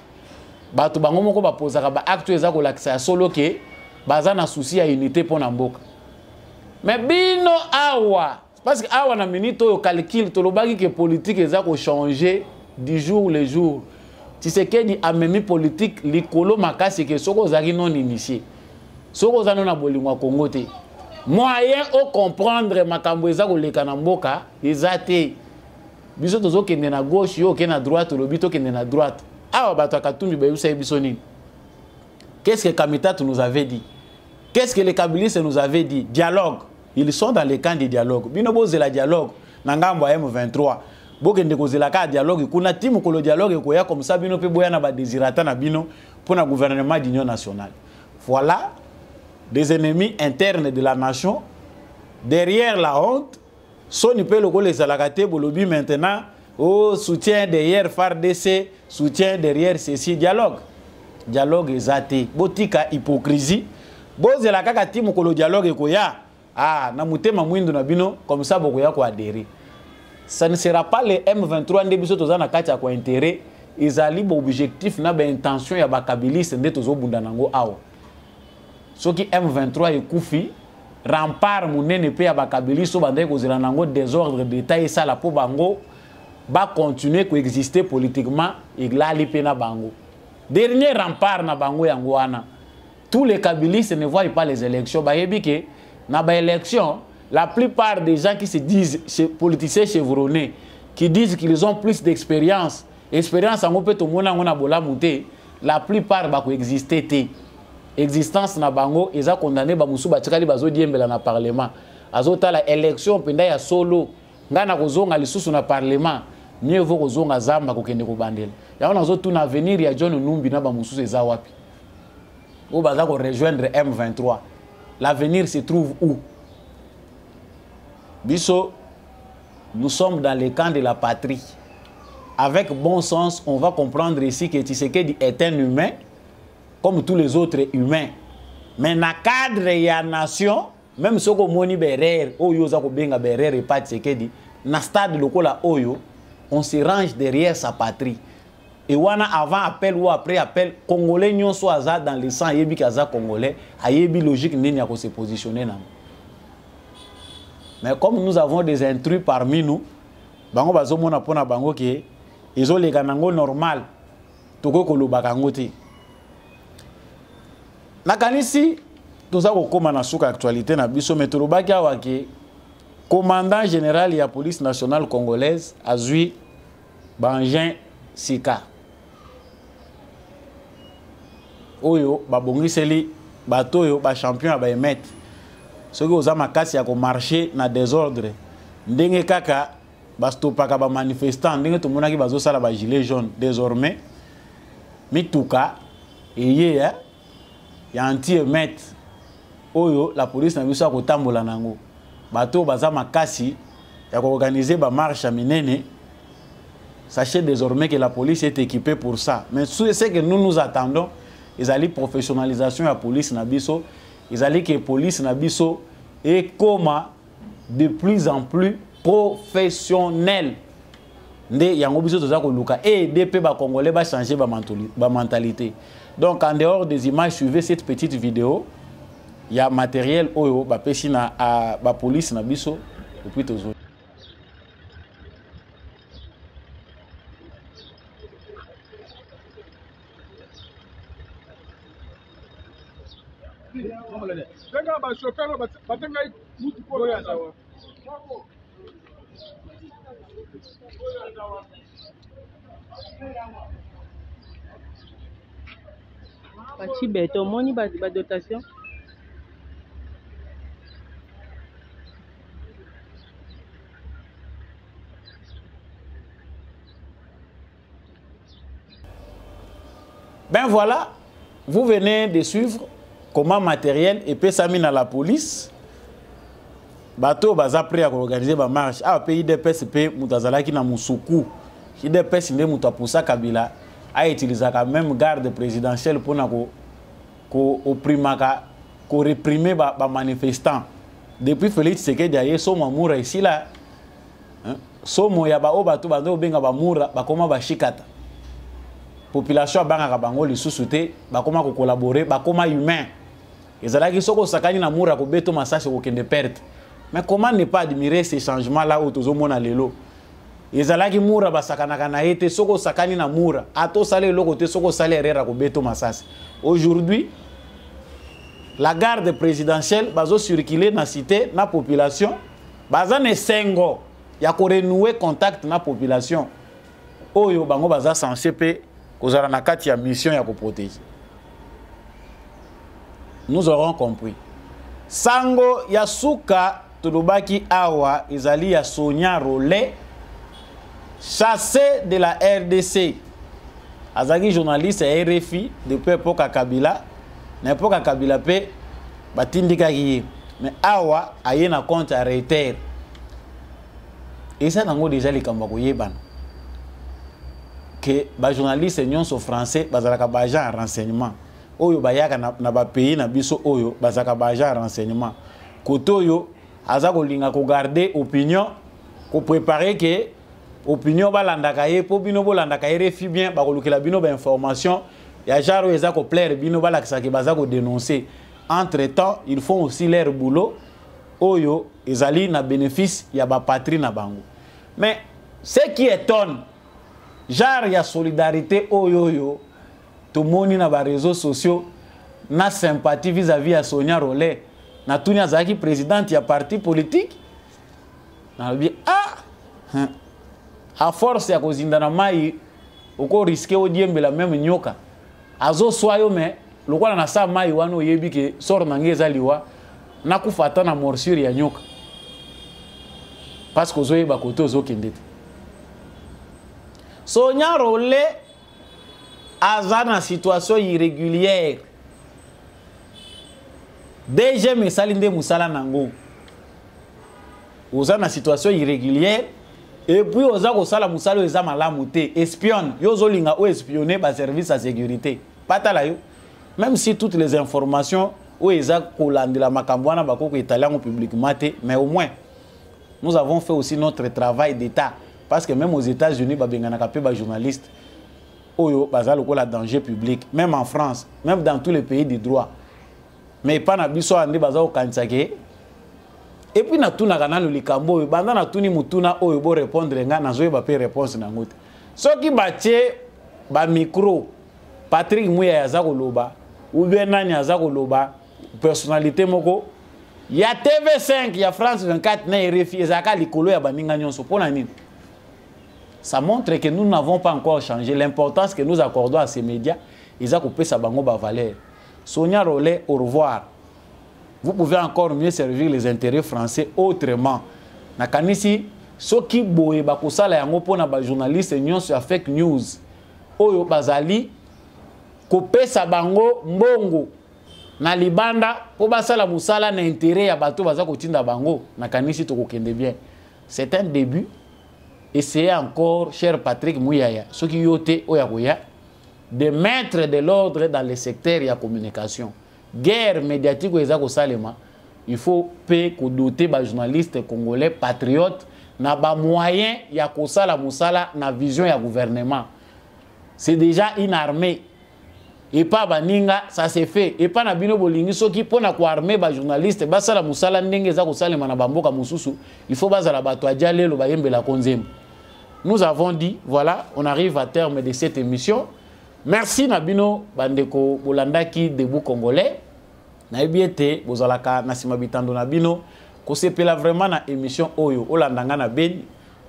Bato bango moko ba posaka ba acte eza ko lakisa solo ke baza na souci ya unité pour na mboka. Mais bino awa parce que awa na minito yo calcul to lobaki ke politique eza ko changer du jour le jour. Tshisekedi a memi politique likolo makasi ke soko zaki non initié. Soko za non na bolingwa Congo te. Moyen au comprendre makambo eza ko leka na mboka ezate. Biso tozo kende na gauche yo ke na droite lobito kende na droite. Awa bato Katumbi ba yusa biso nini? Qu'est-ce que Kamitat nous avait dit? Qu'est-ce que les Kabylistes nous avaient dit? Dialogue. Ils sont dans les camps de dialogue. Bino boze la dialogue. Nangambo M23. Bokende kozela ka dialogue. Kuna timu ko le dialogue ko ya comme ça bino pe boya na ba désirata na bino pour na gouvernement d'union nationale. Voilà des ennemis internes de la nation. Derrière la honte, Soni pe le ko les alakate bolobi maintenant au soutien derrière FARDC, soutien derrière ceci dialogue. Dialogue ezate. Botika hypocrisie. Boze la kaka timu ko le dialogue ekoya. Ah, na mutema mwindo na bino comme ça bokoya ko adhérer. Ça ne sera pas les M23 nde biso tozana kati ya ko intérêt, ezali bo objectif na ba intention ya ba Kabylistes nde tozo bunda nango awa. Soki M23 ekufi, rempart munene pe ya ba Kabylistes bande ko zela nango désordre d'état et ça la po bango ba continuer ko exister politiquement et la lipena bango. Dernier rempart na bango yango wana. Tous les Kabylistes ne voient pas les élections. Ba yebike na ba élection, la plupart des gens qui se disent politiciens chevronnés, qui disent qu'ils ont plus d'expérience, expérience en peut la plupart ba ko exister té. Existence na bango eza condamné ba musu ba tikali bazo diembela na parlement. Azota la élection penda ya solo ngana kozonga lisusu na parlement. Mieux vaut kozonga zamba ko kende ko bandela. Ya on azo tout na avenir ya John Numbi na ba musu eza wapi. Ou baza ko rejoindre M23. L'avenir se trouve où? Bisso, nous sommes dans le camp de la patrie. Avec bon sens, on va comprendre ici que Tshisekedi est un humain, comme tous les autres humains. Mais dans le cadre de la nation, même si on moni berer, oyo za ko benga berer et pas Tshisekedi, dans le stade local oyo, on se range derrière sa patrie. Et wana avant appel ou après appel, Congolais nyon so aza dans le sang yebi kaza Congolais, ayebi logique nini ya ko se positionner na. Mais comme nous avons des intrus parmi nous, bango bazo mona pona bango ke izo le kanango normal toko ko lobaka ngote. Na kanisi toza ko koma na suka actualité na biso metolobaki awa ke commandant général ya police nationale congolaise azui Bangin Sika. Oyo babongiseli bato yo ba champion ba emet. Ceux qui ont makasi ya ko marcher na désordre. Ndenge kaka bastopaka ba manifestant ndenge to monaki bazo sala ba gilet jaune désormais mituka eye ya anti-emet oyo la police na biso ko tambola nango. Bato baza makasi ya ko organiser ba marche minene. Sachez désormais que la police est équipée pour ça. Mais ce que nous attendons, ils allaient professionnalisation de la police nabiso, ils allaient que la police nabiso est comme de plus en plus professionnelle. nde yango biso toza koluka aider pe ba congolais ba changer ba mentalité. Donc en dehors des images, suivez cette petite vidéo. Il y a matériel oyo ba pesi na ba police na biso et puis tozo. Bachibeto moni ba dotation. Ben voilà, vous venez de suivre comment matériel et pesamine à la police. Bateau baza prêt à organiser ma marche. Ah pays DPSP mutazalaki na musuku. IDPS ndé mutapusa Kabila a utilisé quand même garde présidentielle pour na ko opprimaka ko réprimer ba manifestants. Depuis Félix Tshisekedi aye somo mura ici là. Somo ya ba obato bando benga ba mura ba koma ba shikata. Population banga bango lisusu te ba koma ko collaborer ba koma humain. Ezalaki soko sakani na mura ko beto masasi ko kende perte. Mais comment ne pas admirer ces changements là où tozomona lelo? Ezalaki mura basakanaka na ete soko sakani na mura ato sale loko te soko sale rera ko beto masasi. Aujourd'hui la garde présidentielle bazo circuler na cité na population baza ne sengo ya ko renouer contact na population oyo bango baza censé pe kozala na kati ya mission ya ko protéger. Nous aurons compris. Sango ya suka tulubaki awa ezali ya Sonia Rollet chassé de la RDC. Azaki journaliste à RFI depuis l'époque à Kabila. L'époque à Kabila pe batindika ki. Mais awa aye na compte à Reuters. Et ça nango déjà les kambako yeban. Que ba journaliste nyonso français bazalaka ba agent renseignement. Oyo bayaka na ba pays na biso oyo bazaka ba agent renseignement. Koto yo azako linga ko garder opinion ko préparer que opinion balandaka ye po bino bolandaka ye refi bien bakolukela bino ba information ya jaro ezako plaire bino balakisa ke bazako dénoncer. Entre temps ils font aussi leur boulot oyo ezali na bénéfice ya ba patrie na bango. Mais ce qui étonne genre ya solidarité oyo yo tout moni na ba réseaux sociaux na sympathie vis-à-vis ya Sonia Rollet na tuni azaki présidente ya parti politique na bi à force ya kozindana mai oko risquer odiembela même nyoka azo soyo mais lokola na sa mai wana oyebi ke sort na ngeza liwa na kufata na morsure ya nyoka parce que ozoyeba kote ozokende te. Sonia Rollet aza na situation irrégulière. DG mesali nde musala nango. Oza na situation irrégulière et puis oza ko sala musala eza malamu te, espionne, yo zolinga o espionner ba service à sécurité. Patala yo. Même si toutes les informations o eza ko landela makambo wana bakoko italien publiquement te, mais au moins nous avons fait aussi notre travail d'état parce que même aux États-Unis ba bengana ka pe ba journaliste oyo bazalo ko la danger public, même en France, même dans tous les pays du droit. Mais pas na biso ande bazao kansake. Et puis na tuna kana le likambo oyo banda na tuni mutuna oyo bo répondre nga na zoye ba pe réponse na ngote. Soki batie ba micro Patrick Muya yazako loba ou bien nani yazako loba personnalité moko ya TV5 ya France 24 na RFI ezaka likolo ya baninga nyonso pona nini. Ça montre que nous n'avons pas encore changé l'importance que nous accordons à ces médias. Ils ont coupé sa bango ba valeur. Sonia Rollet, au revoir. Vous pouvez encore mieux servir les intérêts français autrement. Nakanisi, soki boye bakosala yango pona ba journaliste nyonso ya fake news. Oyo bazali coupé sa bango mbongo na libanda po basala musala na intérêt ya bato baza kotinda bango. Nakanisi to kokende bien. C'est un début. Essayez encore, cher Patrick Mouyaya, ce qui yote oyakoya, de mettre de l'ordre dans les secteurs de la communication. Guerre médiatique au Salema, il faut doter les journalistes congolais patriotes na ba moyen ya kosala musala na vision ya gouvernement. C'est déjà une armée. Et pas baninga, ça s'est fait. Et pas na bino bolingi soki pona ko armée ba journaliste ba sala musala ndenge za ko sala mana bamboka mususu, il faut bazala bato adjale lo bayembe la konzem. Nous avons dit voilà, on arrive à terme de cette émission. Merci Nabino bandeko bolandaki debout congolais. Na ebiete bozalaka na sima bitando Nabino ko sepela vraiment na émission oyo olandanga na Beni,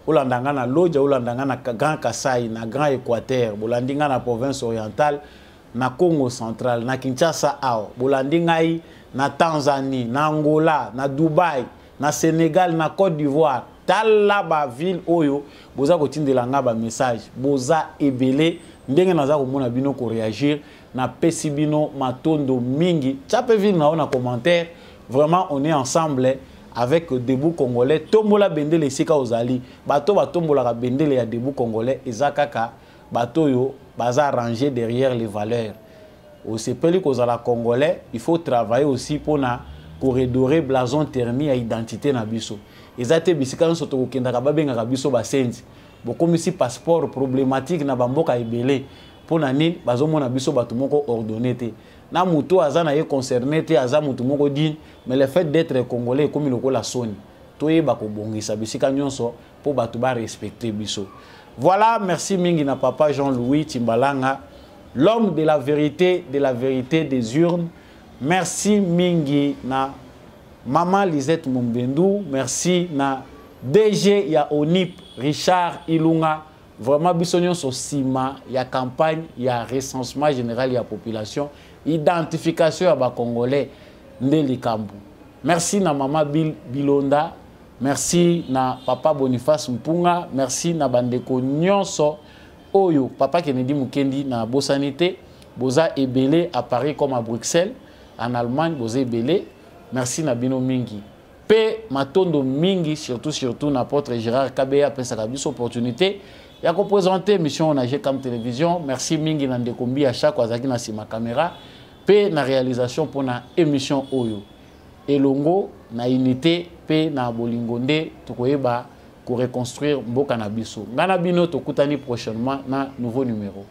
olandanga na Lodja, olandanga na Grand Kasai, na Grand Équateur, bolandinga na province orientale, na Congo central, na Kinshasa ao, bolandingai na Tanzanie, na Angola, na Dubaï, na Sénégal, na Côte d'Ivoire. Tala ba ville oyo boza ko tindelanga ba message, boza ebele ndenge naza ko mona bino ko réagir na pesi bino matondo mingi. Chape ville na on commentaire, vraiment on est ensemble avec debout congolais. Tombola bendele sika ozali, bato ba tombola ka bendele ya debout congolais ezakaka bato yo baza rangé derrière les valeurs. Au sepeli kozala congolais, il faut travailler aussi pour na corridorer blason terni à identité na biso. Ezate bisika nso to kokenda ka babenga ka biso basenzi. Bokomi si passeport problématique na bamboka ebele. Pona nini bazomona biso bato moko ordonné te. Na muto aza na ye concerné te aza muto moko din, mais le fait d'être congolais comme lokola soni. Toyeba ko bongisa bisika nyonso po bato ba respecter biso. Voilà, merci mingi na papa Jean-Louis Timbalanga, l'homme de la vérité des urnes. Merci mingi na Maman Lisette Mumbendou, merci na DG ya ONIP Richard Ilunga. Vraiment bisognon so sima ya campagne ya recensement général ya population, identification ya ba congolais ndeli kambu. Merci na Maman Bilonda, merci na papa Boniface Mpunga, merci na bandeko nyonso oyo papa Kennedy Mukendi na Bosanité, boza ebele à Paris comme à Bruxelles, en Allemagne boza ebele. Merci na bino mingi. Pe matondo mingi surtout n'apôtre Gérard Kabeya pesa kabiso opportunité ya ko présenter mission na GCAM télévision. Merci mingi na ndekombi à chaque wazaki na sima caméra pe na réalisation pour na émission oyo. Elongo na unité pe na bolingonde tokoyeba ko reconstruire mboka na biso. Ngana bino tokutani prochainement na nouveau numéro.